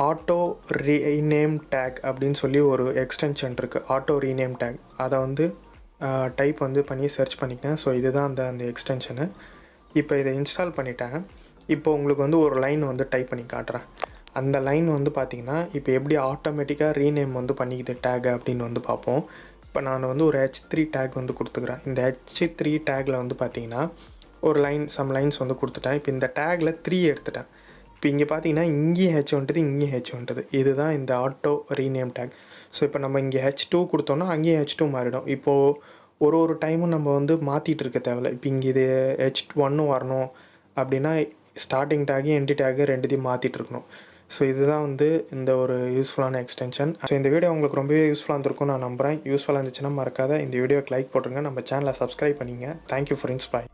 Auto rename take அப்படின்னு சொல்லி ஒரு எக்ஸ்டென்ஷன் இருக்குது. ஆட்டோ ரீநேம் டேக் அதை வந்து டைப் வந்து பண்ணி சர்ச் பண்ணிக்கேன். ஸோ இதுதான் அந்த எக்ஸ்டென்ஷனு. இப்போ இதை இன்ஸ்டால் பண்ணிட்டேன். இப்போ உங்களுக்கு வந்து ஒரு லைன் வந்து டைப் பண்ணி காட்டுறேன். அந்த லைன் வந்து பார்த்திங்கன்னா இப்போ எப்படி ஆட்டோமேட்டிக்காக ரீநேம் வந்து பண்ணிக்குது டேக் அப்படின்னு வந்து பார்ப்போம். இப்போ நான் வந்து ஒரு H3 டேக் வந்து கொடுத்துக்கிறேன். இந்த H3 டேக்கில் வந்து பார்த்திங்கன்னா ஒரு சம் லைன்ஸ் வந்து கொடுத்துட்டேன். இப்போ இந்த டேக்கில் 3 எடுத்துட்டேன். இப்போ இங்கே பார்த்தீங்கன்னா இங்கேயும் H வந்துட்டுது, இங்கேயும் H வந்துட்டுது. இதுதான் இந்த ஆட்டோ ரீநேம் டேக். ஸோ இப்போ நம்ம இங்கே H2 கொடுத்தோன்னா அங்கேயும் H2 மாறிடும். இப்போது ஒரு டைமும் நம்ம வந்து மாற்றிட்டு இருக்க தேவையில்ல. இப்போ இங்கே இது H1 வரணும் அப்படின்னா ஸ்டார்டிங் டேகு எண்டு டேகு ரெண்டுத்தையும் மாற்றிட்டு இருக்கணும். ஸோ இதுதான் வந்து இந்த ஒரு யூஸ்ஃபுல்லான எக்ஸ்டென்ஷன். ஸோ இந்த வீடியோ உங்களுக்கு ரொம்பவே யூஸ்ஃபுல்லாக இருந்திருக்கும் நான் நம்புகிறேன். யூஸ்ஃபுல்லாக இருந்துச்சுன்னா மறக்காத இந்த வீடியோக்கு லைக் போட்டுருங்க. நம்ம சேனலை சப்ஸ்கிரைப் பண்ணிங்க. Thank you for inspire.